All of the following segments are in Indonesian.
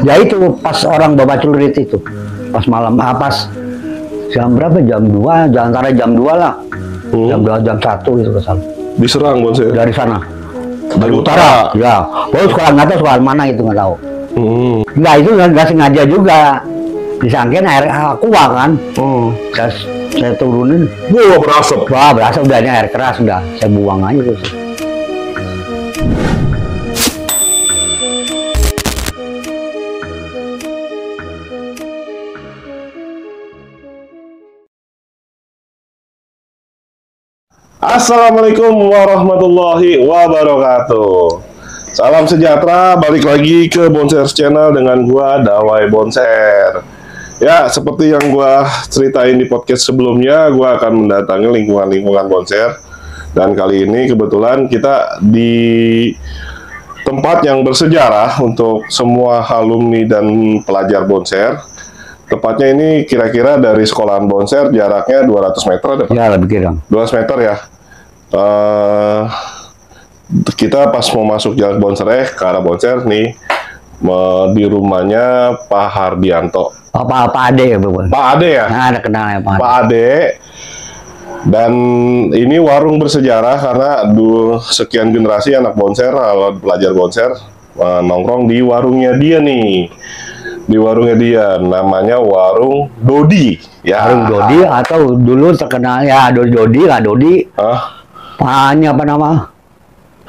Ya itu pas orang bawa celurit itu, pas malam, pas jam berapa? Jam 2, antara jam 2 lah, jam 2, jam 1 itu kesana. Diserang Bonser? Dari sana. Dari utara? Ya. Oh sekolah nggak tahu sekolah mana itu nggak tahu. Nggak itu nggak sengaja juga. Disangkain air aqua kan. Saya turunin. Wah berasap. Wah berasap udah, ini air keras udah. Saya buang aja terus. Assalamualaikum warahmatullahi wabarakatuh. Salam sejahtera, balik lagi ke Bonser Channel dengan gua Dawai Bonser. Ya, seperti yang gua ceritain di podcast sebelumnya, gua akan mendatangi lingkungan-lingkungan Bonser. Dan kali ini kebetulan kita di tempat yang bersejarah untuk semua alumni dan pelajar Bonser. Tepatnya ini kira-kira dari sekolahan Bonser jaraknya 200 meter ada Pak? Ya lebih kurang 200 meter ya. Kita pas mau masuk jalan Bonser ke arah Bonser nih, di rumahnya Pak Hardianto. Pak Ade ya Bapak? Pak Ade ya? Nah, ada kenalnya Pak Ade. Pak Ade. Dan ini warung bersejarah karena sekian generasi anak Bonser, pelajar Bonser nongkrong di warungnya dia nih. Di warungnya dia, namanya Warung Dodi. Ya. Warung Dodi atau dulu terkenal ya Dodi lah Dodi. Paknya apa nama?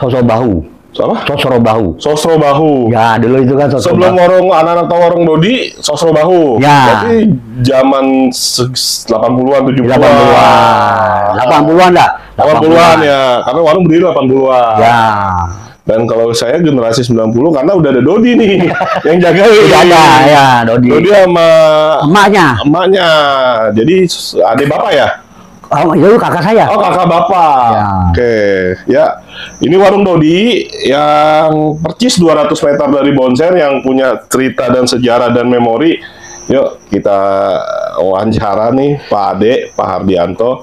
Sosro Bahu. Apa? Sosro Bahu. Sosro Bahu. Ya dulu itu kan Sosro Sebelum Bahu. warung anak-anak tahu warung Dodi, Sosro Bahu. Ya. Berarti zaman 80-an, 70-an. 80-an dah. 80-an ya, karena warung berdiri 80-an. Ya. Dan kalau saya generasi 90 karena udah ada Dodi nih yang jagain. Udah ada ya Dodi. Dodi sama emaknya. emaknya. Jadi adik bapak ya? Oh, itu kakak saya. Oh, kakak bapak. Ya. Oke, ya. Ini warung Dodi yang percis 200 meter dari Bonser yang punya cerita dan sejarah dan memori. Yuk, kita wawancara nih Pak Ade, Pak Hardianto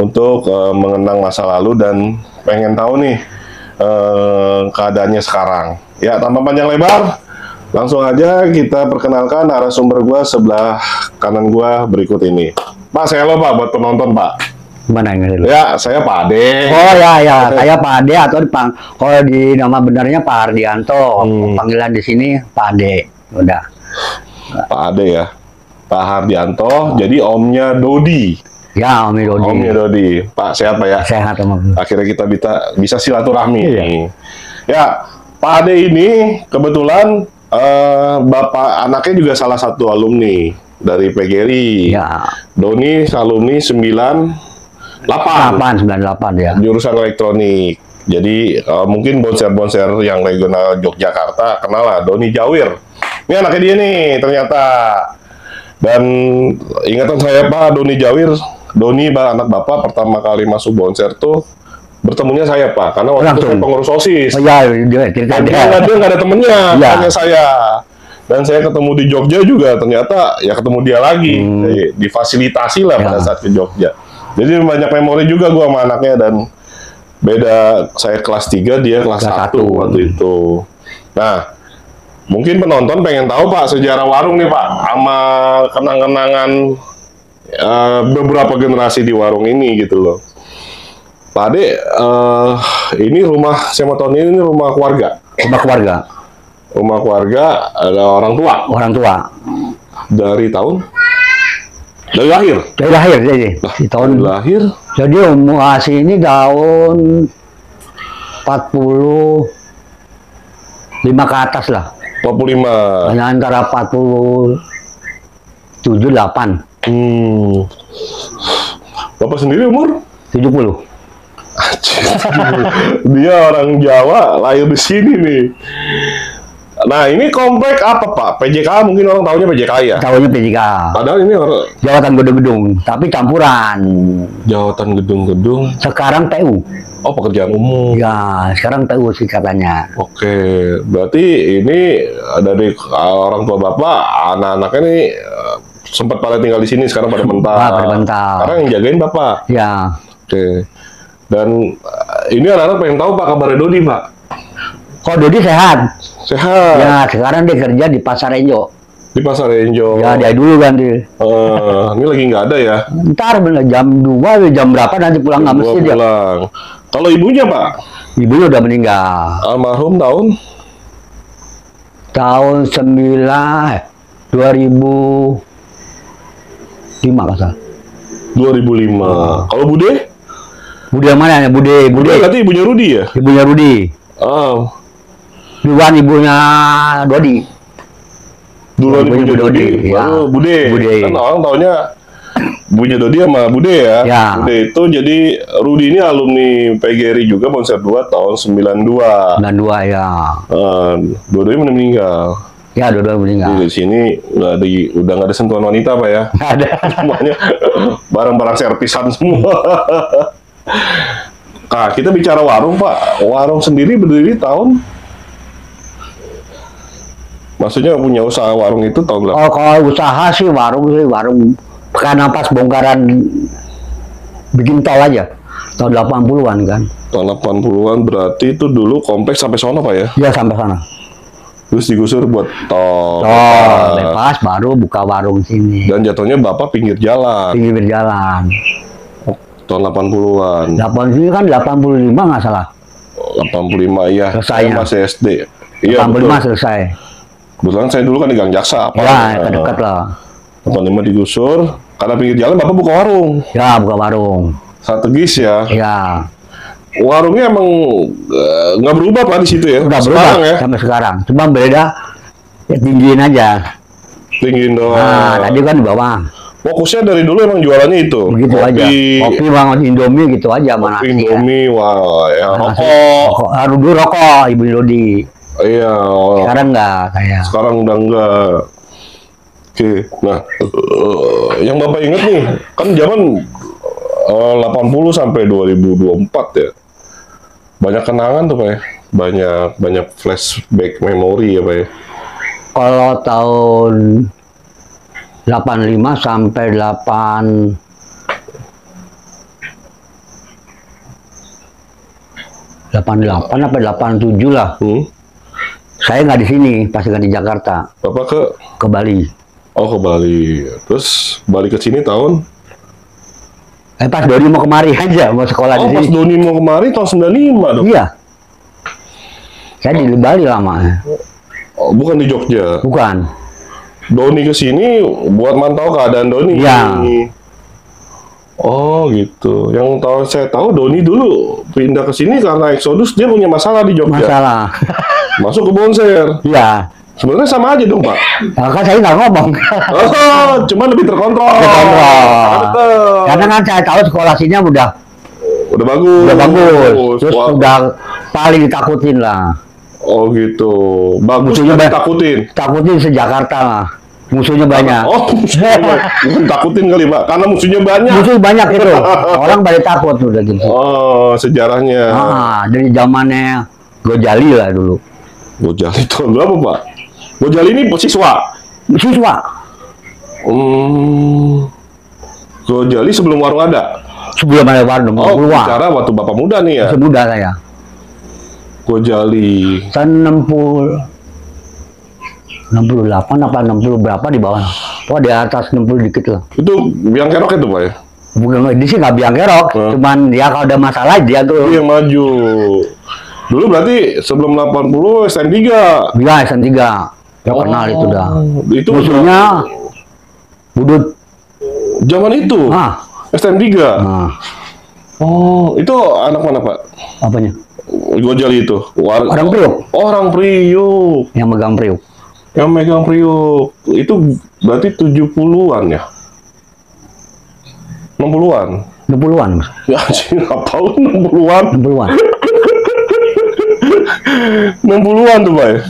untuk mengenang masa lalu dan pengen tahu nih keadaannya sekarang. Ya, tanpa panjang lebar, langsung aja kita perkenalkan narasumber gua sebelah kanan gua berikut ini. Pak, saya lo Pak buat penonton Pak. Gimana ini dulu? Ya, saya Pak Ade. Oh ya, saya Pak Ade atau kalau di nama benarnya Pak Hardianto. Panggilan di sini Pak Ade. Udah. Pak Ade ya. Pak Hardianto. Jadi omnya Dodi. Ya, Om Dodi. Omnya Dodi. Pak, sehat Pak ya? Sehat Om. Akhirnya kita bisa silaturahmi. Iya. Ya, Pak Ade ini kebetulan bapak anaknya juga salah satu alumni dari PGRI. Ya. Doni alumni 98 98 ya. jurusan elektronik. Jadi mungkin bonser-bonser yang regional Yogyakarta kenal lah Doni Jawir. Ini anaknya dia nih ternyata. Dan ingatan saya Pak Doni Jawir, Doni anak bapak pertama kali masuk bonser tuh bertemunya saya Pak, karena waktu itu saya pengurus OSIS. Oh iya, dia cerita Dia nggak ada temennya, Ya. hanya saya. Dan saya ketemu di Jogja juga, ternyata ya ketemu dia lagi, difasilitasi lah pada saat ke Jogja. Jadi banyak memori juga gua sama anaknya dan beda, saya kelas 3, dia kelas 1 waktu itu. Nah, mungkin penonton pengen tahu Pak sejarah warung nih Pak, sama kenang-kenangan beberapa generasi di warung ini gitu loh. Pak Ade, ini rumah, saya mau tahu ini rumah keluarga. Rumah keluarga. Rumah keluarga ada orang tua. Orang tua. Dari tahun? Dari lahir? Dari lahir jadi. Di tahun lahir? Jadi umur ini tahun 45 ke atas lah. 45. Hanya antara 47, 8. Bapak sendiri umur? 70. Dia orang Jawa, lahir di sini nih. Nah, ini komplek apa Pak? PJK mungkin orang tahunya PJK ya? Tahunya PJK. Padahal ini orang Jawatan Gedung-Gedung, tapi campuran. jawatan gedung-gedung. Sekarang TU. Oh, pekerjaan umum. Ya, sekarang TU sih katanya. Oke, berarti ini dari orang tua Bapak, anak-anaknya nih sempat pada tinggal di sini, sekarang pada mental. Pada mental. Sekarang yang jagain Bapak. Ya. Oke. Dan ini anak-anak pengen tahu Pak kabar Dodi Pak. Kalau Dodi sehat. Sehat. Ya, sekarang dia kerja di Pasar Enjo. Di Pasar Enjo. Ya, dia dulu kan dia. Ini lagi nggak ada ya? Ntar bener, jam 2, jam berapa nanti pulang nggak mesti dia. Pulang. Kalau ibunya, Pak? Ibunya udah meninggal. Almarhum tahun? Tahun 2005 nggak salah. 2005. Kalau Bude? Bude yang mana ya? Bude. Berarti ibunya Rudi ya? Ibunya Rudi. Oh. Duluan ibunya Dodi. Duluan ibunya Dodi, ya. baru Bude. Kan orang taunya ibunya Dodi sama Bude ya. Bude itu jadi Rudi ini alumni PGRI juga Bonser 2 tahun 92. 92 ya. Dua-duanya meninggal. Ya, dua-duanya meninggal. Di sini udah nggak ada sentuhan wanita, Pak ya. Nggak ada. Semuanya barang-barang servisan semua. Nah, kita bicara warung, Pak. Warung sendiri berdiri tahun? Maksudnya punya usaha warung itu tahun berapa? Oh, kalau usaha sih warung karena pas bongkaran bikin tol aja. Tahun 80-an kan. Tahun 80-an berarti itu dulu kompleks sampai sono, Pak ya? Iya, sampai sana. Terus digusur buat tol. Lepas baru buka warung sini. Dan jatuhnya Bapak pinggir jalan. Pinggir jalan. Tahun 80-an. 80 kan 85 nggak salah. 85 iya. Saya masih SD. Iya, 85 betul. selesai. Kebetulan saya dulu kan di Gang Jaksa. Ya, dekat lah. 85 digusur. Karena pinggir jalan Bapak buka warung. Ya, buka warung. Strategis ya. Ya. Warungnya emang nggak berubah Pak di situ ya? Udah berubah ya? sampai sekarang. Cuma beda ya, tinggiin aja. Tinggiin doang. Nah, tadi kan di bawah. Fokusnya dari dulu emang jualannya itu. Begitu kopi, aja. Kopi banget Indomie gitu aja mana. Indomie, wah, ya rokok. Dulu rokok Ibu Dodi. Iya. Sekarang enggak kayak. Sekarang udah enggak. Oke. Nah, yang Bapak ingat nih, kan zaman 80 sampai 2024 ya. Banyak kenangan tuh Pak ya. Banyak flashback memori ya Pak ya. Kalau tahun 85 sampai 88 apa 87 lah. Saya nggak di sini, pasti nggak di Jakarta. Bapak ke Bali. Oh, ke Bali. Terus balik ke sini tahun? Pas Doni mau kemari aja, mau sekolah di sini. Pas Doni mau kemari tahun 95 dong? Iya. Saya di Bali lama. Oh, bukan di Jogja? Bukan. Doni ke sini buat mantau keadaan Doni? Iya. Oh gitu. Yang saya tahu Doni dulu pindah ke sini karena eksodus, dia punya masalah di Jogja. Masalah. Masuk ke Bonser. Iya. Sebenarnya sama aja dong Pak. Nah, kan saya nggak ngomong. Oh, cuma lebih terkontrol. Karena kan saya tahu sekolah sini udah bagus. Udah bagus. Terus udah paling ditakutin lah. Oh gitu. Bagus. Musuhnya takutin. Takutin se-Jakarta lah. Musuhnya banyak. Oh, bukan takutin kali Pak, karena musuhnya banyak. Musuh banyak itu. Orang pada takut udah gitu. Oh, sejarahnya. Dari zamannya Gojali lah dulu. Gojali tahun berapa Pak? Gojali ini siswa. Gojali sebelum warung ada. Sebelum ada warung. Oh, bicara waktu Bapak muda nih ya. Masih muda saya. Gojali. Tahun 68 apa 60 berapa di bawah. Oh, di atas 60 dikit lah. Itu biang kerok itu Pak ya? Bukan, di sini nggak biang kerok. Cuman dia kalau ada masalah dia tuh. Yang maju. Dulu berarti sebelum 80 SN3. Iya, SN3. Ya kenal itu dah. Itu musuhnya Budut. Zaman itu? SN3? Oh, itu anak mana Pak? Apanya? Gojali itu? Orang Priuk. Orang Priuk. Yang megang Priuk. Yang megang Priuk. Itu berarti 70-an ya? 60-an? 60-an. Ya, ngapain 60-an? 60-an. 60-an tuh Pak ya?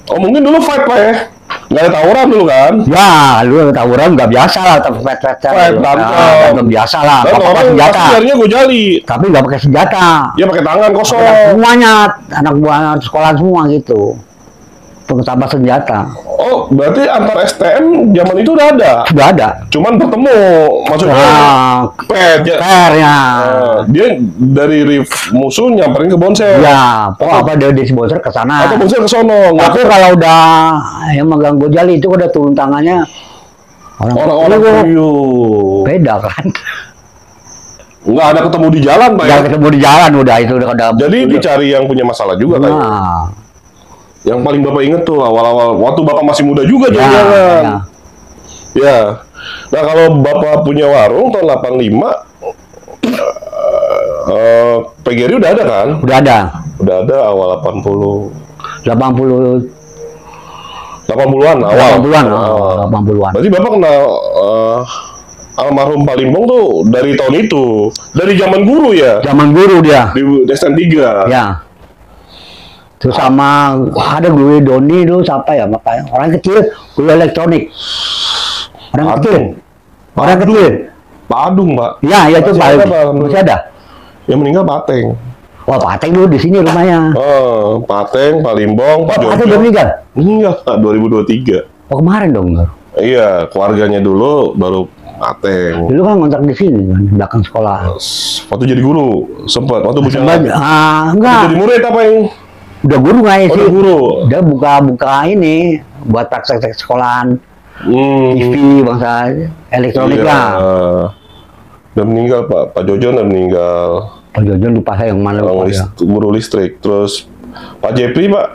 Oh mungkin dulu fight Pak ya? Nggak ada tawuran dulu kan? Ya, dulu tawuran nggak biasa lah, tapi fight nggak biasa lah. Dan orang senjata. Pasti Gojali. Tapi nggak pakai senjata. Ya pakai tangan kosong. Semuanya anak buah sekolah semua gitu. tambah senjata. Oh, berarti antar STM zaman itu udah ada. Sudah ada. Cuman bertemu, maksudnya pet ya. Ya. Dia dari riff musuh nyamperin ke Bonser. Ya, apa dia di Bonser ke sana. Atau Bonser ke sono. Tapi kalau udah yang megang Gojali itu udah turun tangannya orang-orang beda kan. Nggak ada ketemu di jalan, Pak. Nggak ketemu di jalan udah itu udah. Jadi dicari yang punya masalah juga kan. Yang paling Bapak inget tuh awal-awal waktu Bapak masih muda juga jangan. Ya. Nah, kalau Bapak punya warung tahun 85 PGRI udah ada kan? Udah ada. Udah ada awal 80. 80-an awal. 80-an. Berarti Bapak kenal almarhum Palimbong tuh dari tahun itu. Dari zaman guru ya? Zaman guru dia. Di STN 3. Ya. Terus sama ada guru Doni dulu siapa ya makanya orang kecil guru elektronik. Orang kecil. Pak Adung, Pak. Ya, itu Pak. Masih ada. Yang meninggal Pateng. Wah, Pateng dulu di sini rumahnya. Oh, Pateng, Palimbong, Pak Jojo. Pateng udah meninggal? Meninggal 2023. Oh, kemarin dong. Iya, keluarganya dulu baru Pateng. Dulu kan ngontrak di sini kan, belakang sekolah. Waktu jadi guru, sempat waktu enggak. Jadi murid apa yang udah guru nggak sih? Udah guru. Udah buka ini buat praktek sekolahan. TV bangsa elektronik lah. Udah meninggal Pak Jojo udah meninggal. Pak Jojo lupa saya yang mana. Guru listrik. Terus Pak Jepri Pak.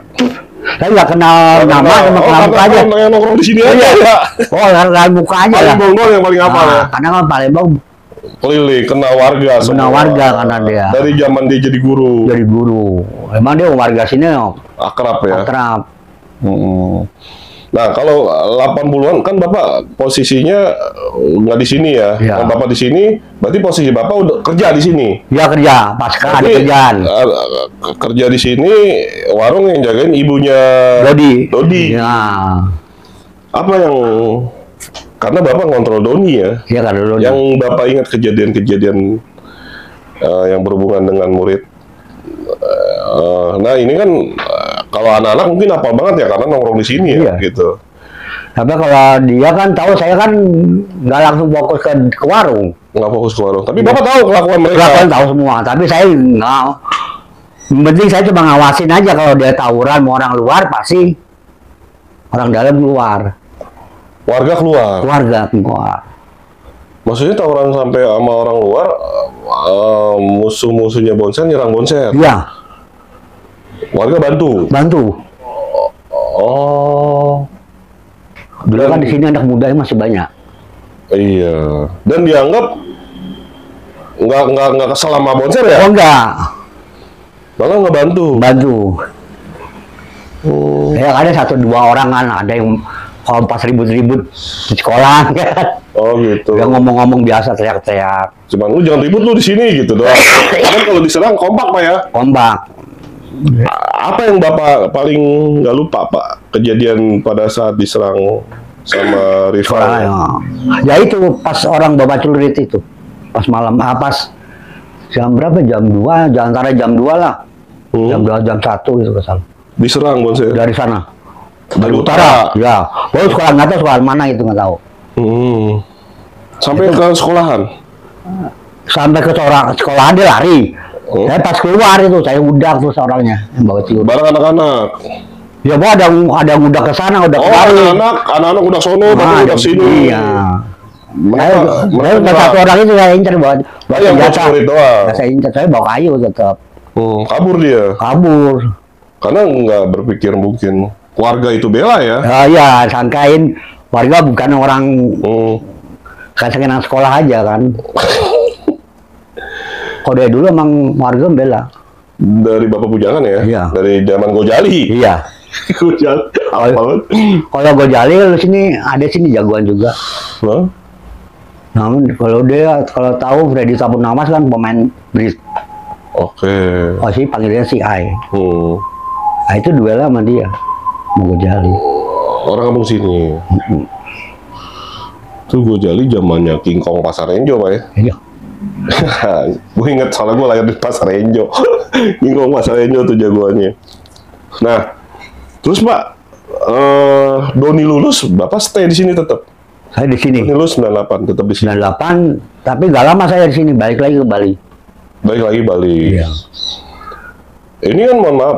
Saya nggak kenal nama sama kenal muka aja. Yang nongkrong di sini aja ya. Oh, kenal muka aja lah. Palembang yang paling hafal ya. Karena kan Palembang keliling, kenal warga. Kenal warga karena dia. Dari zaman dia jadi guru. Jadi guru. Emang dia warga sini akrab ya. Akrab. Nah, kalau 80-an kan Bapak posisinya nggak di sini ya. Kalau Bapak di sini, berarti posisi Bapak udah kerja di sini. Iya, kerja, pasca ada kerjaan. Kerja di sini, warung yang jagain ibunya Dodi. Ya. Apa yang karena Bapak ngontrol Doni ya? Iya, karena Doni. Yang Bapak ingat kejadian-kejadian yang berhubungan dengan murid. Nah, ini kan kalau anak-anak mungkin hafal banget ya karena nongkrong di sini ya, gitu. Tapi kalau dia kan tahu saya kan nggak langsung fokus ke warung. Nggak fokus ke warung. Tapi Bapak tahu kelakuan mereka. Kelakuan tahu semua. Tapi saya nggak. Yang penting saya cuma ngawasin aja kalau dia tawuran mau orang luar pasti orang dalam keluar. Warga keluar. Warga keluar. Maksudnya tawuran sampai sama orang luar, musuh-musuhnya Bonser nyerang Bonser. Iya. Warga bantu. Oh. Dulu kan di sini anak muda masih banyak. Iya. Dan dianggap nggak kesel sama Bonser ya? Oh enggak. Malah nggak bantu. Ya ada 1-2 orang kan, ada yang kalau pas ribut-ribut di sekolah kan. Oh gitu. Dia ngomong-ngomong biasa teriak-teriak. Cuman lu jangan ribut lu di sini gitu doang. Kan kalau diserang kompak Pak ya? Kompak. Apa yang Bapak paling nggak lupa Pak kejadian pada saat diserang sama rival? Ya itu pas orang bawa celurit itu. Pas malam, pas jam berapa? Jam 2, antara jam 2 lah. Jam 2, jam 1 gitu kesana. Diserang Bonser? Dari sana. Dari utara? Ya. Oh sekolah nggak tahu sekolah mana itu nggak tahu. Sampai ke sekolahan? Sampai ke sekolahan dia lari. Saya pas keluar itu saya udah terus orangnya yang bawa celurit. Bareng anak-anak. Ya bu ada yang udah ke sana udah kemari. Anak-anak udah sono tapi udah sini. Iya. Mereka satu orang itu saya incer bawa senjata. Saya incer, saya bawa kayu tetap. Kabur dia. Kabur. Karena nggak berpikir mungkin warga itu bela ya. Iya, sangkain warga bukan orang kan sekolah aja kan. Kalau dari dulu emang warga bela. Dari Bapak Bujangan ya? Iya. Dari zaman Gojali? Iya. Gojali? Kalau Gojali sini ada sini jagoan juga. Namun kalau tahu Freddy Sapunamas kan pemain bridge. Oke. Oh sih panggilnya si Ai. Nah, itu duel sama dia. Mau Gojali. Orang kampung sini. Itu Gojali zamannya King Kong Pasar Renjo Pak ya? Iya. Gue inget soalnya gue lahir di Pasar Renjo. King Kong Pasar Renjo tuh jagoannya. Nah, terus Pak, Doni lulus, Bapak stay di sini tetap. Saya di sini. Doni lulus 98 tetap di sini. 98, tapi nggak lama saya di sini, balik lagi ke Bali. Balik lagi Bali. Iya. Ini kan mohon maaf,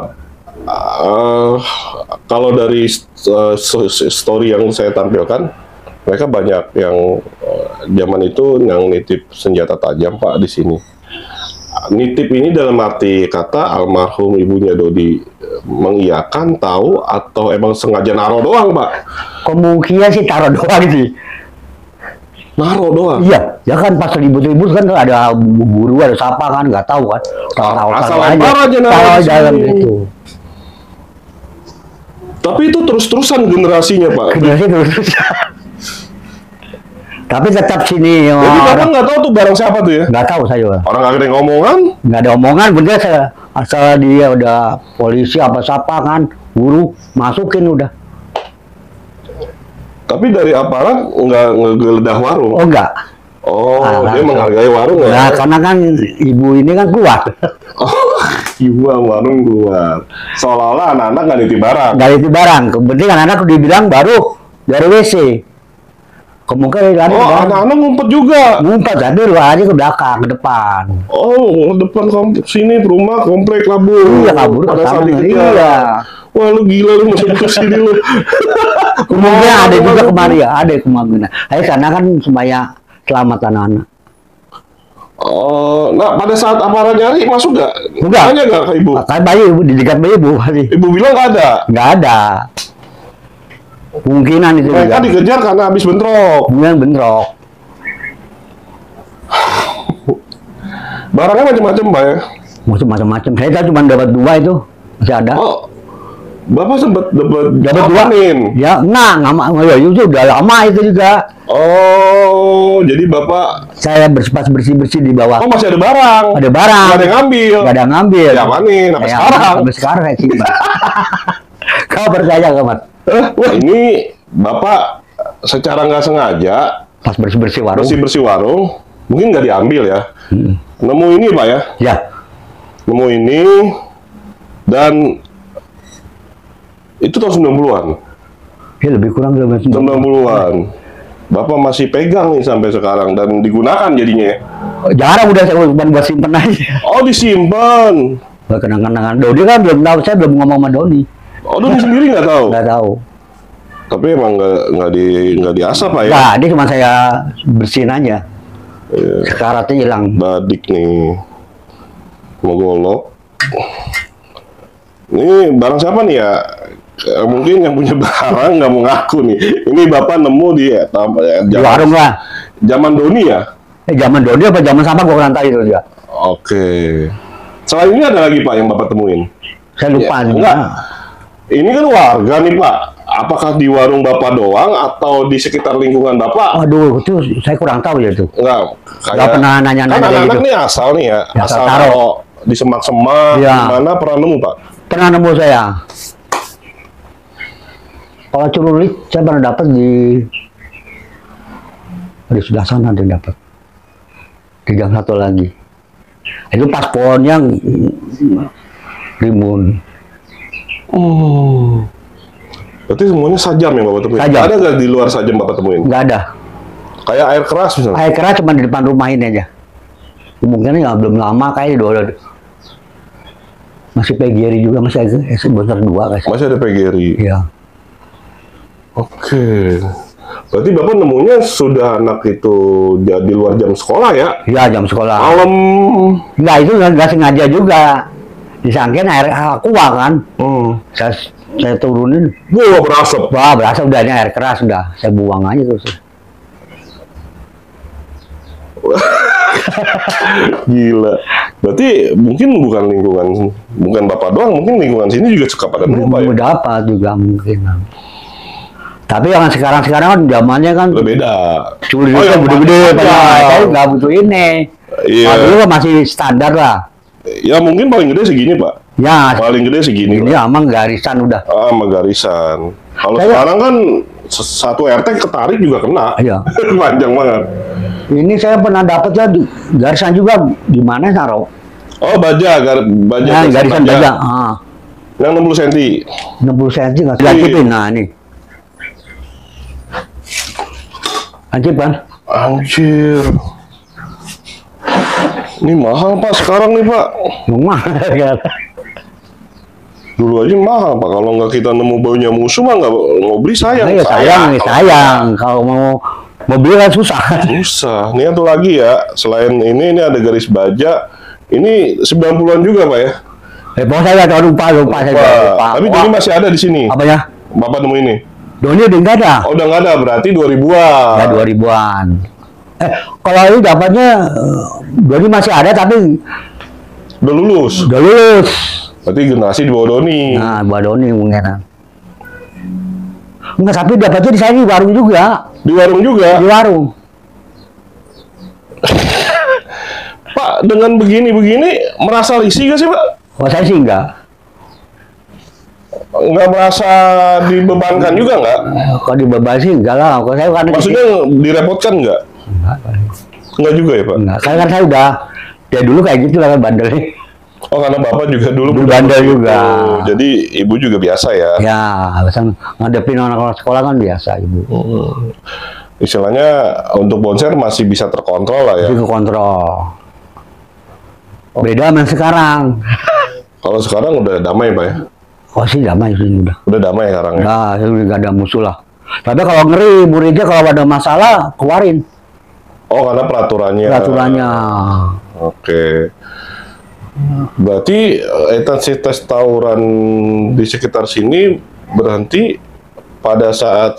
kalau dari story yang saya tampilkan, mereka banyak yang zaman itu yang nitip senjata tajam Pak di sini. Nitip ini dalam arti kata almarhum ibunya Dodi mengiyakan, tahu, atau emang sengaja naruh doang Pak? Kemungkinan sih taruh doang sih. Naruh doang? Iya, ya kan pas ribut-ribut kan ada guru, ada siapa kan, nggak tahu kan. Asal lempar aja naruh di dalam sini. itu. Tapi itu terus-terusan generasinya Pak? Generasi terus. Tapi tetap sini. Jadi Bapak nggak tahu tuh barang siapa tuh ya? Nggak tahu saya. Orang nggak ada yang ngomongan? Nggak ada omongan, bener saya. Asal dia udah polisi apa siapa kan, guru masukin udah. Tapi dari aparat nggak ngegeledah warung? Oh enggak. Oh, dia menghargai warung ya? Nah, karena kan ibu ini kan keluar. Oh, ibu warung keluar. Seolah-olah anak-anak nggak nitip barang. Nggak itu barang. Kepenting anak-anak dibilang baru dari WC. Kemungkinan anak-anak ngumpet juga. Ngumpet tadi luar aja ke belakang, ke depan. Oh, depan sini rumah komplek kabur. Iya, kabur ke Pada saat sana. dikejar. Iya. Wah, lu gila lu masuk ke sini lu. Kemungkinan ada juga kemari ya, ada kemungkinan. Karena kan supaya selamat anak-anak. Oh, nah pada saat aparat nyari masuk nggak? Enggak. Tanya nggak ke ibu? Kan bayi ibu, didekat bayi ibu pasti. Ibu bilang nggak ada. Nggak ada. Kemungkinan itu Mereka juga. dikejar karena habis bentrok. Kemungkinan bentrok. Barangnya macam-macam, Pak ya? Macam-macam. Saya cuma dapat 2 itu. Masih ada. Oh, Bapak sempat dapat 2. Ya, enggak ya, itu udah lama itu juga. Oh, jadi Bapak Saya bersih-bersih di bawah. oh masih ada barang. Ada barang. Nggak ada yang ngambil. Nggak ada yang ngambil. Ya manin, sampai sekarang. Sampai sekarang saya simpan. Kau percaya nggak, Mat? Wah, ini Bapak secara nggak sengaja Pas bersih-bersih warung. bersih-bersih warung, mungkin nggak diambil ya. Nemu ini, Pak ya? Ya. Nemu ini, dan itu tahun 90-an. Ya lebih kurang 90-an. Bapak masih pegang nih sampai sekarang dan digunakan jadinya. Jarang udah saya cuma buat simpen aja. Oh, disimpan. Buat kenang-kenangan. Doni kan belum tahu, saya belum ngomong sama Doni. Oh, Doni sendiri nggak tahu. Nggak tahu. Tapi emang nggak diasah Pak ya? Nah, ini cuma saya bersihin aja. Iya. Sekaratnya hilang. Badik nih, mau golok. Ini barang siapa nih ya? Mungkin yang punya barang nggak mau ngaku nih. Ini Bapak nemu di Di warung lah. zaman Doni ya? Zaman Doni apa zaman sama gua kurang tahu itu dia. Oke. Selain ini ada lagi Pak yang Bapak temuin? Saya lupa. Ya, enggak. Ini kan warga nih Pak. Apakah di warung Bapak doang atau di sekitar lingkungan Bapak? Aduh, itu saya kurang tahu ya itu. Enggak. Nggak pernah nanya-nanya Kan kayak anak-anak gitu. nih asal nih ya. Ya, Asal taruh. taruh di semak-semak. Ya. Mana pernah nemu Pak? Pernah nemu saya. Kalau celurit saya pernah dapat di sebelah sana dia dapat. Di gang satu lagi. Itu pas pohonnya rimbun. Oh. Berarti semuanya sajam yang Bapak temuin? Sajam. Ada nggak di luar sajam Bapak temuin? Nggak ada. Kayak air keras misalnya? Air keras cuma di depan rumah ini aja. Kemungkinan ya belum lama kayaknya udah. Masih PGRI juga, masih ada bonser 2 guys. Masih ada PGRI? Iya. Oke. Berarti Bapak nemunya sudah anak itu di luar jam sekolah ya? Iya, jam sekolah. Malam. Nggak, itu nggak sengaja juga. Disangkain air aqua kan. Saya turunin. Wah, berasap. Wah, berasa udah ini air keras udah. Saya buang aja terus. Gila. Berarti mungkin bukan Bapak doang, mungkin lingkungan sini juga suka pada nemu Pak ya? Udah apa juga mungkin. Tapi yang sekarang kan zamannya kan Udah beda. culiknya yang gede-gede, panjang. saya nggak butuh ini. Iya. Kalau dulu kan masih standar lah. Ya mungkin paling gede segini Pak. Ya, Paling gede segini ini lah. emang garisan udah. Sama garisan. Kalau Saya- sekarang kan satu RT ketarik juga kena. Iya. Panjang banget. Ini saya pernah dapat ya di garisan juga di mana Saro? Oh baja, baja. Nah, garisan baja. Yang 60 cm. 60 cm nggak gancipin. Nah ini. Gancip kan? Anjir. Ini mahal Pak sekarang nih Pak. Mahal kan? Dulu aja mahal Pak. Kalau nggak kita nemu baunya musuh mah nggak mau beli sayang. Nah, ya, sayang. Kalau mau beli kan susah. Susah. Nih satu lagi ya. Selain ini ada garis baja. Ini 90-an juga Pak ya? Pokoknya saya lupa. Tapi Doni masih ada di sini. Apanya? Bapak nemu ini? Doni udah nggak ada. Oh, udah nggak ada. Berarti 2000-an. Ya 2000-an. Kalau ini dapatnya Doni masih ada tapi udah lulus. Berarti generasi di bawah Doni. Nah, bawah Doni mungkin. Enggak, tapi dapatnya di sana di warung juga. Di warung juga? Di warung. Pak, dengan begini merasa risih gak sih Pak? Oh, saya sih enggak. Nggak merasa dibebankan juga nggak? Kalau dibeban sih enggak lah. Kalau saya kan maksudnya direpotkan nggak? Enggak juga ya Pak? Enggak, kan saya udah dari dulu kayak gitu lah kan bandelnya. Oh, karena Bapak juga dulu bandel juga. Jadi Ibu juga biasa ya? Ya, alasan ngadepin anak sekolah kan biasa Ibu. Istilahnya untuk Bonser masih bisa terkontrol lah ya? Masih kekontrol. Beda sama sekarang. Kalau sekarang udah damai Pak ya? Oh sih damai sih udah. Udah damai sekarang ya? Nah, nggak ada musuh lah. Tapi kalau ngeri muridnya kalau ada masalah keluarin. Oh, karena peraturannya. Oke. Berarti intensitas tawuran di sekitar sini berhenti pada saat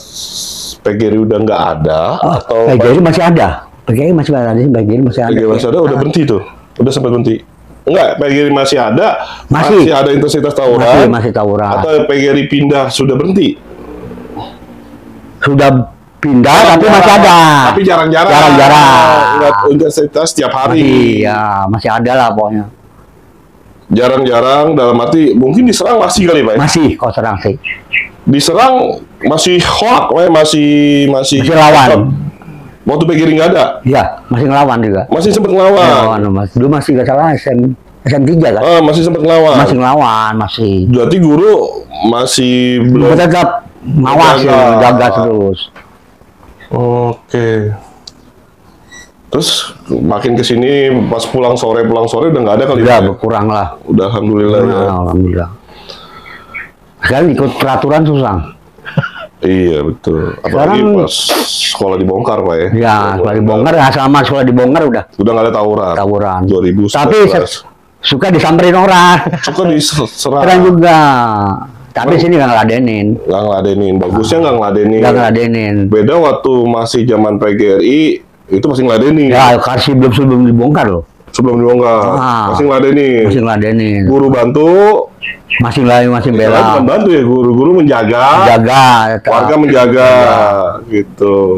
PGRI udah nggak ada atau PGRI masih ada. PGRI masih ada sih, PGRI masih ada. PGRI masih ada, udah berhenti tuh. Udah sempat berhenti. Enggak, PGRI masih ada. Masih ada intensitas tawuran. Masih tawuran. Atau PGRI pindah sudah berhenti. Sudah pindah tapi masih ada. Tapi jarang-jarang. Intensitas setiap hari. Iya, masih ada lah pokoknya. Jarang-jarang dalam arti mungkin diserang masih kali Pak ya? Masih, kok serang sih. Diserang masih hoak, masih lawan. Waktu PGRI nggak ada? Iya, masih ngelawan juga. Masih sempat ngelawan. Dulu masih nggak salah SM3 kan? Masih sempat ngelawan. Masih ngelawan, masih. Berarti guru masih belum tetap mawas jaga terus. Oke. Terus makin kesini pas pulang sore udah nggak ada kali ya? Ya? Berkurang lah. Udah alhamdulillah ya. Alhamdulillah. Sekarang ikut peraturan susah. Iya betul. Apalagi pas sekolah dibongkar Pak ya. Ya, sekolah dibongkar, sama sekolah dibongkar udah nggak ada tawuran. 2019. Tapi suka disamperin orang. Suka diserang. Keren juga. Tapi sini nggak ngeladenin. Bagusnya nggak ngeladenin. Nggak ngeladenin. Beda waktu masih zaman PGRI itu masih ngeladenin. Ya, kasih sebelum dibongkar loh. Sebelum dibongkar. Masih ngeladenin. Guru bantu. Masih bela. Bukan bantu ya, guru-guru menjaga. Warga menjaga. Gitu.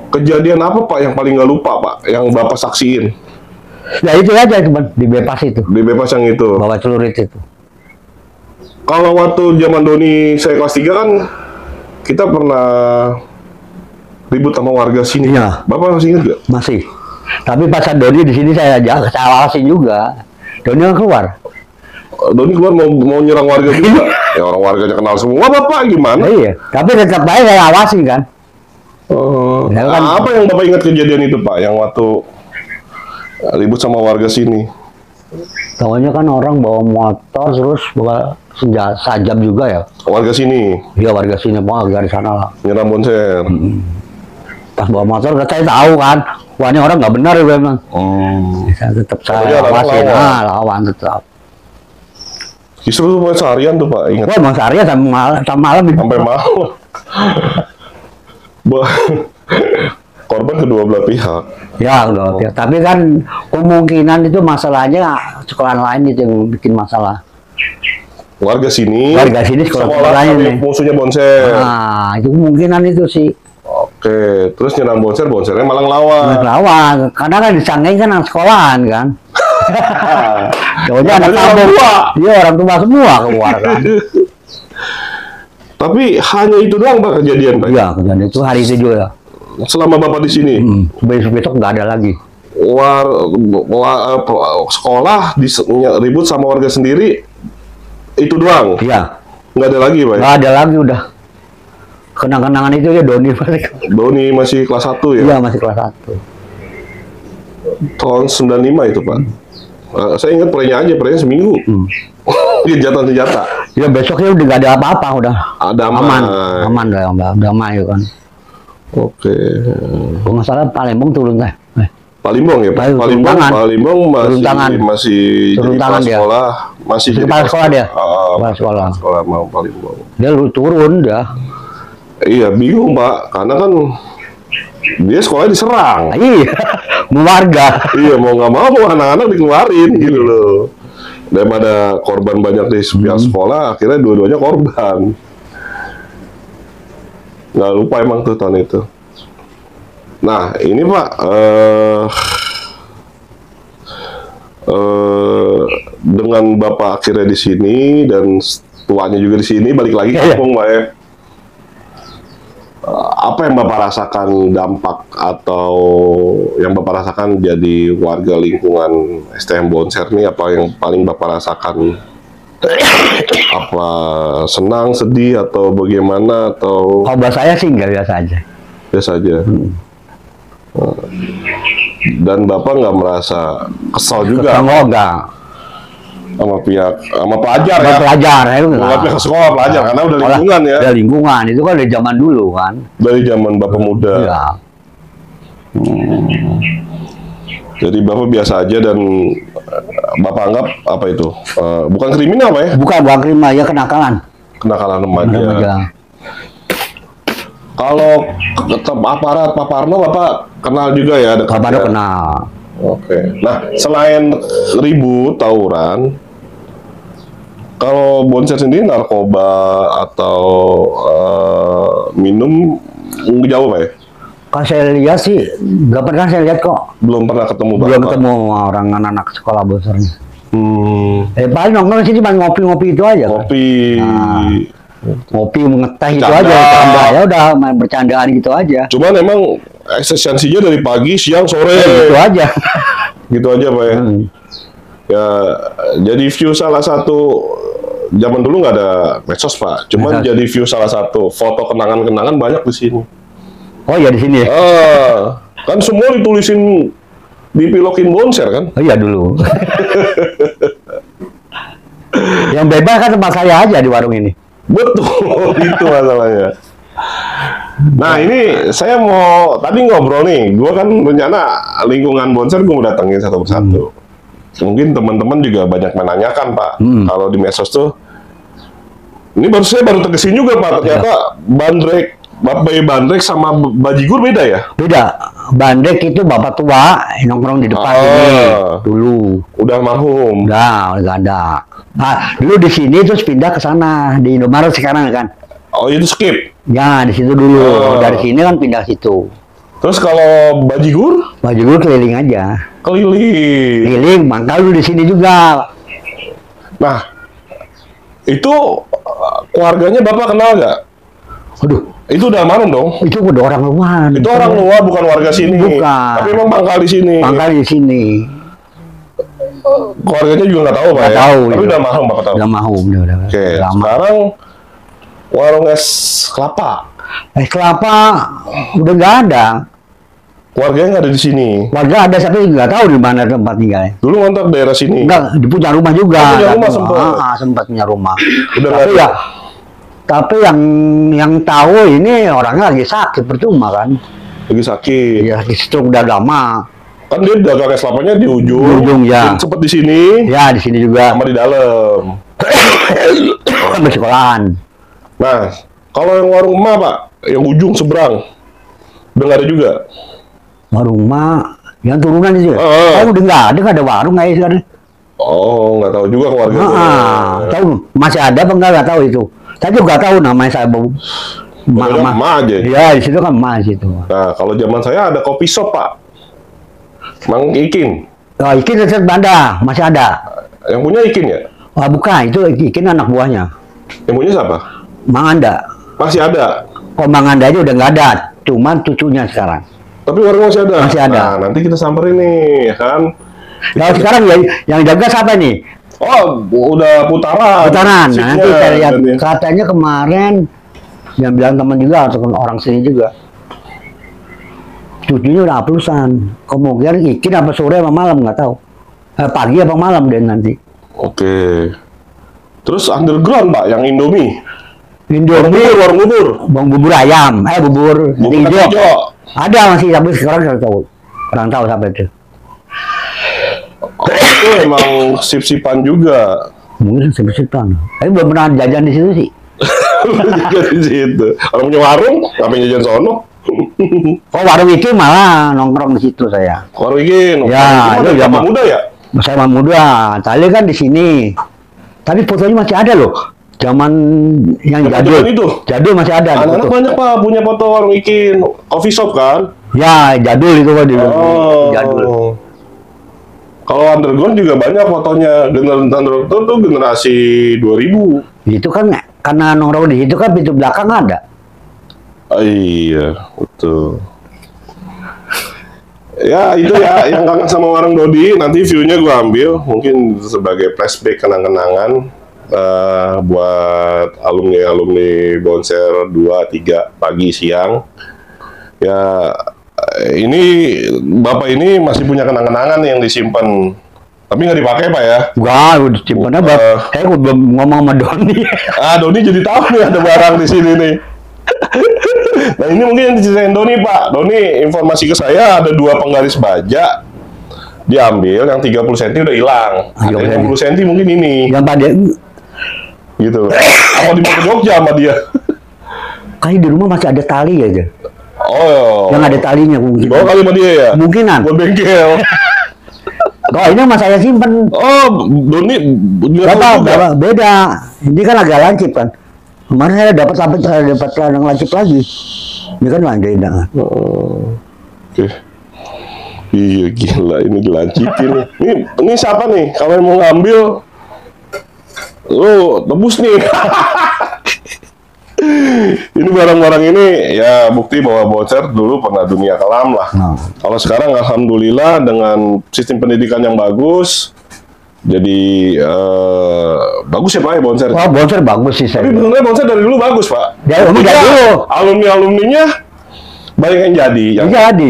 Kejadian apa Pak yang paling nggak lupa Pak? Yang Bapak saksiin? Ya itu aja cuman di Bepas itu. Di Bepas yang itu. Bawa celurit itu. Kalau waktu zaman Doni saya kelas 3 kan kita pernah ribut sama warga sini. Iya. Bapak masih ingat nggak? Masih. Tapi pas Doni di sini saya awasin juga. Doni keluar. Doni keluar mau nyerang warga juga. Ya orang warganya kenal semua Bapak gimana? Iya. Tapi tetap baik saya awasin kan. Ya kan. Apa yang Bapak ingat kejadian itu Pak? Yang waktu ribut sama warga sini. Tahunya kan orang bawa motor terus bawa senjata sajam juga ya. Warga sini. Iya warga sini mau dari sana lah. Nyerang Bonser. Pas bawa motor saya tahu kan. Wah ini orang nggak benar ya memang. Saya tetap awasin. Lawan tetap. Justru tuh seharian tuh Pak, ingat. Wah, emang seharian sampai malam itu. Sampai malam. Korban kedua belah pihak. Ya, kedua pihak. Tapi kan kemungkinan itu masalahnya sekolah lain itu yang bikin masalah. Warga sini sekolah lain nih. Musuhnya Bonser. Nah, itu kemungkinan itu sih. Oke, terus nyerang Bonsernya malah ngelawan. Karena kan disangkain kan anak sekolahan kan. Jauhnya anak kampung. Iya, orang tua semua keluar kan. Tapi hanya itu doang Pak kejadian Pak? Iya, kejadian itu hari itu juga. Selama Bapak di sini? Besok nggak ada lagi. Sekolah ribut sama warga sendiri, Itu doang? Iya. Nggak ada lagi, Pak? Nggak ada lagi udah. Kenang-kenangan itu ya Doni balik. Doni masih kelas 1 ya? Iya, masih kelas 1. Tahun 95 itu, Pak. Saya ingat perayaan aja seminggu. Senjata. Ya besoknya udah nggak ada apa-apa, udah. Ada aman. Aman udah aman ya kan. Oke. Kalau nggak salah Palembang turun teh. Palimbong ya, Pak? Palimbong masih turun jadi tangan kepala dia. sekolah, masih jadi Kepala sekolah dia. Kepala sekolah. Sekolah mau Palimbong. Dia turun dia. Iya, bingung, Pak, karena kan dia sekolah diserang. Iya, mau warga. Iya, mau nggak mau anak-anak dikeluarin gitu loh. Daripada korban banyak di pihak sekolah, akhirnya dua-duanya korban. Nggak lupa emang tuh tahun itu. Nah, ini Pak, dengan Bapak akhirnya di sini dan tuanya juga di sini, balik lagi kampung, Pak ya. Apa yang Bapak rasakan dampak atau yang Bapak rasakan jadi warga lingkungan STM Bonser nih, apa yang paling Bapak rasakan? Apa senang, sedih, atau bagaimana, atau... Kalau bahasa saya sih nggak biasa aja. Biasa aja. Dan Bapak nggak merasa kesal juga Enggak. sama pelajar ya? Pelajar, Nggak pihak sekolah, pelajar, karena udah lingkungan ya? Udah lingkungan, itu kan dari zaman dulu kan. Dari zaman Bapak muda. Iya. Jadi Bapak biasa aja dan Bapak anggap apa itu? Bukan kriminal, Pak ya? Bukan kriminal, ya kenakalan. Kenakalan remaja. Kalau tetap aparat Pak Parno, Bapak kenal juga ya? Pak Parno kenal. Oke. Nah, selain ribut, tawuran, kalau Bonser sendiri narkoba atau minum jauh, Pak ya? Kan saya lihat sih, nggak pernah saya lihat kok. Belum pernah ketemu Bapak? Belum ketemu orang anak-anak sekolah Bonsernya. Paling nongkrong sini cuma ngopi-ngopi itu aja. Ngopi. Nah, ngopi mengeteh itu aja, bercanda ya udah main bercandaan gitu aja. Cuman emang eksistensinya dari pagi, siang, sore. Gitu aja. Gitu aja, Pak ya. Ya, jadi view salah satu, zaman dulu nggak ada medsos, Pak. Cuman jadi view salah satu foto kenangan-kenangan banyak di sini. Oh ya di sini. Kan semua ditulisin, dipilokin Bonser kan? Oh iya dulu. Yang bebas kan tempat saya aja di warung ini. Betul, itu masalahnya. Nah, ini saya mau tadi ngobrol nih. Gua kan rencana lingkungan Bonser gue mau datengin satu persatu. Mungkin teman-teman juga banyak menanyakan, Pak. Kalau di medsos tuh, ini saya baru tegesin juga, Pak. Ternyata Bapak Bandrek sama Bajigur beda ya? Beda. Bandrek itu bapak tua nongkrong di depan ini dulu. Udah almarhum. Udah nggak ada. Nah, dulu di sini terus pindah ke sana di Indomaret sekarang kan. Oh, itu skip. Ya, di situ dulu. Dari sini kan pindah situ. Terus kalau Bajigur? Bajigur keliling aja. Keliling, mangkal dulu di sini juga. Nah, itu keluarganya Bapak kenal nggak? Aduh, itu udah almarhum dong? Itu udah orang luar. Itu orang luar, bukan warga sini. Bukan. Tapi emang pangkal di sini. Pangkal di sini. Keluarganya juga nggak tahu, Pak ya? Tahu. Tapi udah almarhum, Bapak tahu? Udah almarhum. Oke, sekarang warung es kelapa. Es kelapa udah nggak ada. Keluarganya nggak ada di sini. Warga ada tapi nggak tahu di mana tempat tinggalnya. Dulu ngontrak daerah sini. Enggak, punya rumah juga. Punya rumah sempat. Sempat punya rumah. Udah tapi ya, tapi yang tahu ini orangnya lagi sakit percuma kan. Lagi sakit. Iya, stroke udah lama. Kan dia dagang es kelapanya di ujung. Di ujung ya. Sempet di sini. Ya di sini juga. Sama di dalam. Bersekolahan. Nah, kalau yang warung emak, Pak, yang ujung seberang, udah nggak ada juga. Warung emak yang turunan itu. Udah nggak ada warung kayak sekarang. Oh, nggak tahu juga keluarganya. Tahu masih ada apa nggak tahu itu. Saya juga tahu namanya saya Emak aja. Iya, di situ kan emak situ. Nah, kalau zaman saya ada kopi shop, Pak. Mang Ikin. Oh, Ikin tetap Banda, masih ada. Yang punya Ikin ya? Oh, bukan, itu Ikin anak buahnya. Yang punya siapa? Mang Anda. Masih ada. Oh, Mang Anda aja udah nggak ada, cuman cucunya sekarang. Tapi warung masih ada. Masih ada. Nah, nanti kita samperin nih, ya kan? Nah, sekarang yang jaga siapa nih? Oh, udah putaran. Putaran. Nah, nanti saya lihat ganti. katanya kemarin yang bilang teman juga atau orang sini juga. Cucunya udah uploadan. Kemungkinan ikin apa sore apa malam nggak tahu. Pagi apa malam deh nanti. Oke. Terus underground Pak, yang Indomie. Indomie, Warung bubur. bang bubur ayam, bubur Bubur hijau. hijau. Ada masih tapi sekarang nggak tahu. Kurang tahu sampai itu. Oh, itu emang sip-sipan juga. Mungkin sebesar. Tapi belum pernah jajan di situ sih. Di situ. Orang punya warung, ngapain jajan sono? Oh warung itu malah nongkrong di situ saya. Warung ini, Ya, itu itu zaman zaman- muda ya? Saya mah muda, tadi kan di sini. Tapi fotonya masih ada loh. Zaman yang Zaman jadul. itu? Jadul masih ada. Anak-anak foto. banyak Pak punya foto warung ikin, coffee shop kan? Ya, jadul itu kan dulu. Oh. Jadul. Kalau underground juga banyak fotonya. Generasi underground tuh generasi 2000. Itu kan karena nongkrong di situ kan pintu belakang ada. Oh, iya, betul. Ya itu ya yang kangen sama warung Dodi, nanti view-nya gue ambil mungkin sebagai flashback kenang-kenangan buat alumni Bonser 2, 3 pagi siang. Ya ini Bapak ini masih punya kenang-kenangan yang disimpan, tapi nggak dipakai Pak ya? Wah, udah simpennya kayak gue belum ngomong sama Doni. Doni jadi tahu nih ada barang di sini nih. Nah ini mungkin yang diceritain Doni Pak. Doni informasi ke saya ada 2 penggaris baja diambil, yang 30 cm udah hilang. Ada 50 cm mungkin ini. Yang pada Gitu. Apa dibawa ke Jogja sama dia? kayak di rumah masih ada tali aja. Oh. Yang ada talinya mungkin. Dibawa kali sama dia ya? Kemungkinan. Buat bengkel. Kalau ini mas saya simpen. Oh, Doni dia tahu juga. Beda. Ini kan agak lancip kan. Kemarin saya dapat ladang lancip lagi. Ini kan lanjut kan. Oh. Oke. Iya gila ini dilancipin nih. Ini siapa nih? Kalau yang mau ngambil lu tebus nih. Ini barang-barang ini ya bukti bahwa Bonser dulu pernah dunia kelam lah. Nah. Kalau sekarang alhamdulillah dengan sistem pendidikan yang bagus, jadi bagus ya Pak ya Bonser. Wah, Bonser bagus sih saya. Tapi sebenarnya Bonser dari dulu bagus Pak. Dari dulu. Alumni-alumninya banyak yang jadi. Yang Jadi.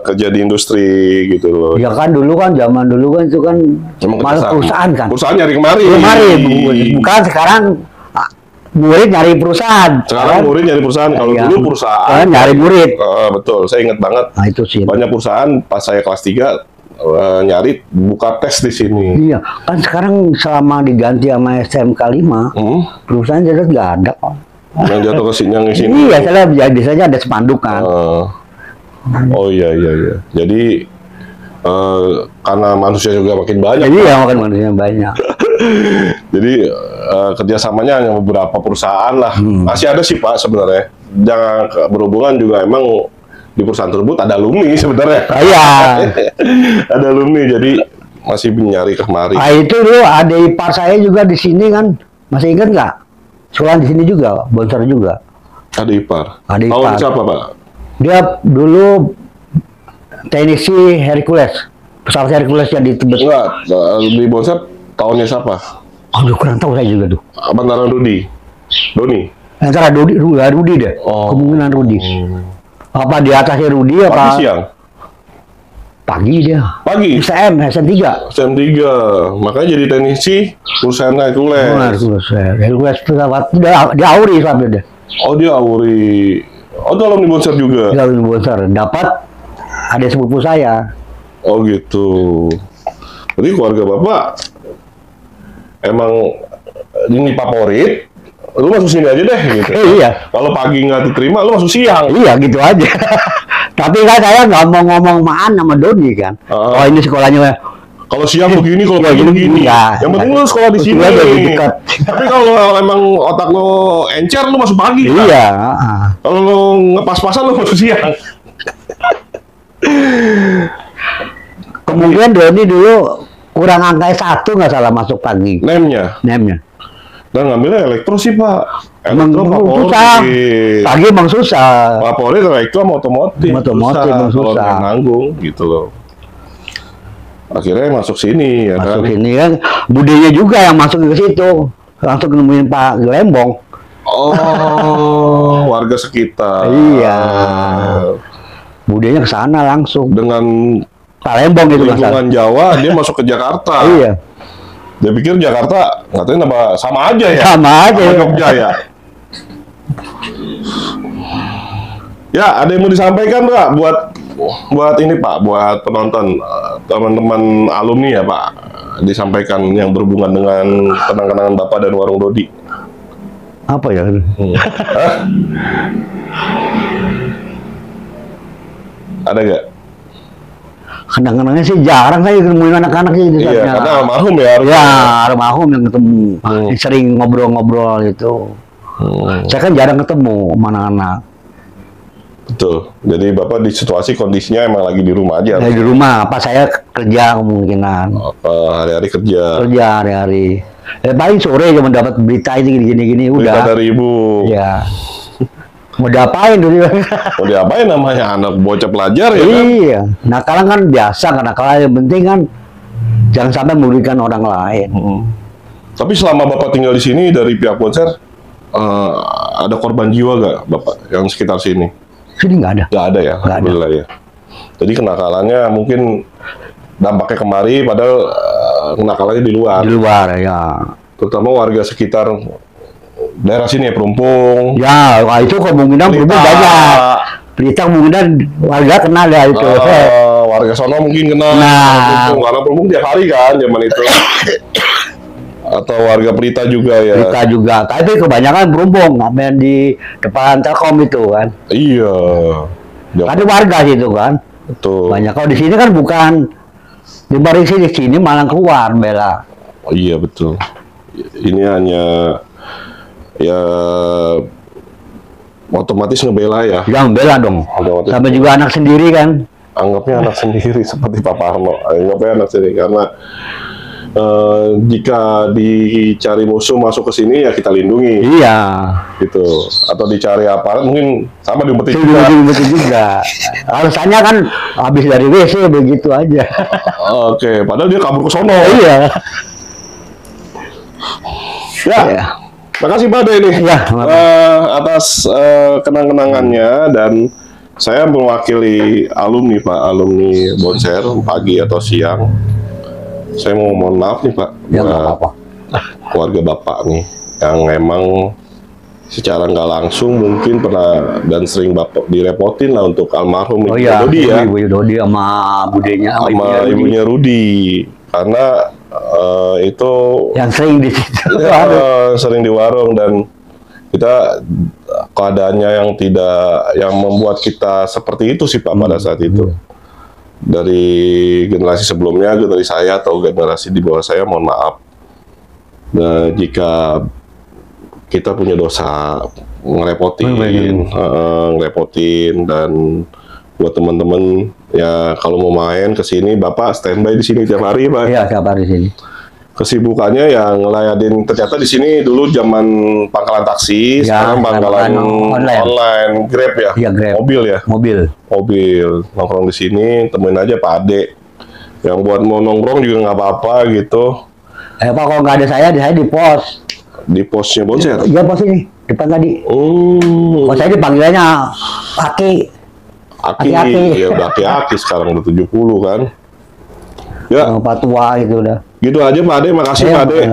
kerja di industri gitu loh. Ya kan dulu kan zaman dulu kan itu kan Emang malah kerjasama. perusahaan kan. Perusahaan nyari kemari. Kemarin bukan sekarang murid nyari perusahaan. Sekarang Kan? murid nyari perusahaan. Kalau Iya. dulu perusahaan Nyari murid. betul, saya ingat banget. Nah itu sih. Banyak perusahaan pas saya kelas 3 nyari buka tes di sini. Iya, kan sekarang selama diganti sama SMK 5, perusahaan jadi nggak ada kok. Yang jatuh ke sini, yang di sini. Iya, saya biasanya ada spanduk kan. Oh iya. Jadi karena manusia juga makin banyak. Jadi ya makan manusia banyak. Jadi kerjasamanya hanya beberapa perusahaan lah. Masih ada sih Pak sebenarnya. Jangan berhubungan juga emang di perusahaan tersebut ada alumni sebenarnya. Iya. Ada alumni jadi masih nyari kemari. Nah itu dulu ada ipar saya juga di sini kan. Masih ingat nggak? Sekolah di sini juga, Bonser juga. Ada ipar. Ada Tahun ipar. siapa Pak? Dia dulu teknisi Hercules. Pesawat Hercules yang di Tebet. Enggak, di Bonser tahunnya siapa? Aduh kurang tahu saya juga tuh. Antara Doni. Antara Rudi deh. Oh. Kemungkinan Rudi. Apa di atasnya Rudi apa? Pagi siang? Pagi dia. Pagi? SN3. Jam 3. Makanya jadi teknisi perusahaan Hercules. Hercules pesawat. Dia Auri sampai deh. Oh dia Auri. Oh itu alumni Bonser juga? Dia Auri Bonser. Dapat ada sepupu saya. Oh gitu. Berarti keluarga Bapak emang ini favorit, lu masuk sini aja deh gitu. Iya. Kalau pagi nggak diterima, lu masuk siang. Iya gitu aja. Tapi kan saya nggak mau ngomong maan sama Doni kan. Ah. Oh ini sekolahnya. Kalau siang begini, kalau Iya, pagi gini, begini. iya. Yang penting lu sekolah di sini. Sekolah dari dekat. Tapi kalau emang otak lu encer, lu masuk pagi. Kan? Iya. Kalau lu ngepas-pasan, lu masuk siang. Kemungkinan Doni dulu kurang angka 1 nggak salah masuk pagi. Nemnya. Dan ngambilnya elektro sih Pak. Emang Elektro susah. favorit. Pagi emang susah. Favorit elektro sama otomotif. Otomotif emang Kalau susah. nggak nanggung gitu loh. Akhirnya masuk sini ya Masuk kan. sini kan, budenya juga yang masuk ke situ. Langsung nemuin Pak Gelembong. Oh, warga sekitar. Iya. Budenya ke sana langsung. Dengan Pak Lembong gitu Mas. lingkungan Jawa, dia masuk ke Jakarta. Iya. Dia pikir Jakarta, katanya sama aja ya. Sama aja. Sama Jogja ya. Ya, ada yang mau disampaikan Pak buat ini Pak, buat penonton, teman-teman alumni ya Pak, disampaikan yang berhubungan dengan kenang-kenangan Bapak dan Warung Dodi. Apa ya? Hah? Ada gak? Kenang-kenangannya sih jarang saya nemuin anak-anak gitu. Iya, saatnya. karena almarhum ya. Ya, almarhum yang ketemu. Yang sering ngobrol-ngobrol gitu. Saya kan jarang ketemu sama anak-anak. Betul. Jadi Bapak di situasi kondisinya emang lagi di rumah aja. Saya di rumah, apa saya kerja kemungkinan. Hari-hari kerja. Kerja hari-hari. Paling sore cuma dapat berita itu gini-gini Berita udah. dari Ibu. Ya. Mau diapain dulu? Mau diapain namanya anak bocah pelajar ya kan? Iya. Nakalan kan biasa kan, nakalan yang penting kan jangan sampai merugikan orang lain. Tapi selama Bapak tinggal di sini dari pihak Bonser, ada korban jiwa gak Bapak yang sekitar sini? Sini nggak ada. Gak ada ya? Nggak ada. Alhamdulillah ya. Jadi kenakalannya mungkin dampaknya kemari, padahal kenakalannya di luar. Di luar ya. Terutama warga sekitar daerah sini ya, Perumpung. Ya, wah, itu kemungkinan Pelita. berubah banyak. Pelita kemungkinan warga kenal ya itu. Warga sono mungkin kena. Nah. Perumpung. Karena Perumpung tiap hari kan zaman itu. Atau warga Pelita juga ya. Pelita juga. Tapi kebanyakan berumpung, main di depan Telkom itu kan. Iya. Ada warga situ kan. Betul. Banyak. Kalau di sini kan bukan di baris sini malah keluar bela. Oh, iya betul. Ini hanya ya otomatis ngebela ya. Yang bela dong. Otomatis. Sampai juga anak sendiri kan. Anggapnya anak sendiri seperti Pak Parno. Anggapnya anak sendiri karena jika dicari musuh masuk ke sini ya kita lindungi Iya. gitu. Atau dicari aparat mungkin sama diumpetin Itu juga. juga. Alasannya kan habis dari WC begitu aja. Oke, padahal dia kabur ke sono. Iya. Ya. Iya. Makasih Pak De nih Iya, atas kenang-kenangannya, dan saya mewakili alumni Pak, alumni Bonser pagi atau siang. Saya mau mohon maaf nih Pak Ya nggak buat apa-apa. keluarga Bapak nih yang memang secara nggak langsung mungkin pernah dan sering Bapak direpotin lah untuk almarhum Oh Ibu iya, Dodi ya, Ibu Dodi sama budenya sama ibunya Rudi, karena itu yang sering di situ. sering di warung, dan kita keadaannya yang membuat kita seperti itu sih Pak pada saat itu. Dari generasi sebelumnya, generasi saya atau generasi di bawah saya, mohon maaf. Nah, jika kita punya dosa ngerepotin, dan buat teman-teman ya kalau mau main ke sini, Bapak standby di sini tiap hari Pak. Iya, tiap hari di sini. Kesibukannya yang ngelayanin, ternyata di sini dulu zaman pangkalan taksi, Ya, sekarang pangkalan online. online, Grab ya, Iya, Grab. mobil ya, Mobil. nongkrong di sini, temuin aja Pak Ade, yang buat mau nongkrong juga nggak apa-apa gitu, Pak kalau nggak ada saya di pos. di posnya Bonser. Iya pos ini depan tadi. Pos saya dipanggilannya Aki. Aki, Aki-aki. ya udah aki sekarang udah 70 kan. Ya, Pak tua gitu udah. gitu aja Pak Ade, makasih Pak Ade.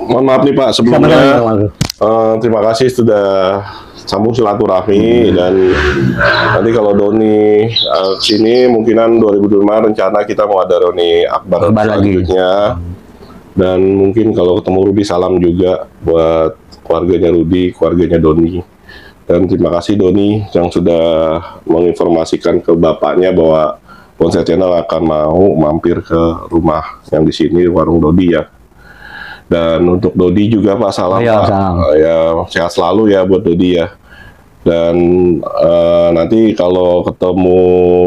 Mohon maaf nih Pak sebelumnya. Terima kasih sudah sambung silaturahmi, dan nanti kalau Doni sini mungkinan 2025 rencana kita mau ada Roni Akbar selanjutnya, dan mungkin kalau ketemu Rudi salam juga buat keluarganya Rudi, keluarganya Doni, dan terima kasih Doni yang sudah menginformasikan ke bapaknya bahwa Bonser Channel akan mau mampir ke rumah yang di sini, warung Dodi ya. Dan untuk Dodi juga Pak, salam ya, Pak. Salam. Ya sehat selalu ya buat Dodi ya. Dan nanti kalau ketemu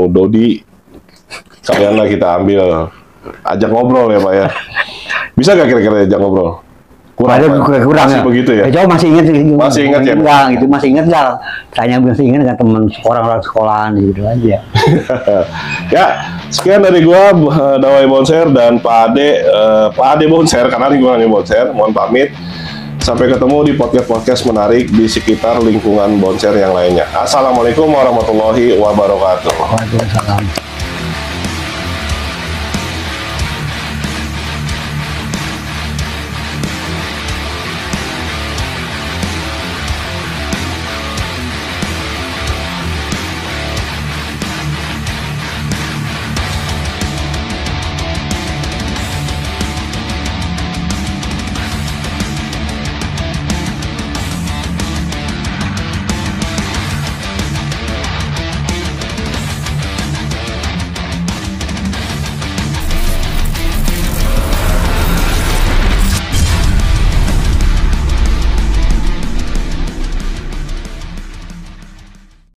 Dodi, kalianlah kita ambil, ajak ngobrol ya Pak ya. Bisa nggak kira-kira ajak ngobrol? Kurang, Ada Pak. kurang Masih begitu ya? Jauh masih ingat sih. Masih ingat ya? Enggak, itu masih ingat enggak. Tanya masih ingat dengan teman orang sekolahan gitu aja. Ya, sekian dari gua Dawai Bonser dan Pak Ade Bonser, karena ini gua hanya Bonser. Mohon pamit. Sampai ketemu di podcast menarik di sekitar lingkungan Bonser yang lainnya. Assalamualaikum warahmatullahi wabarakatuh. Waalaikumsalam.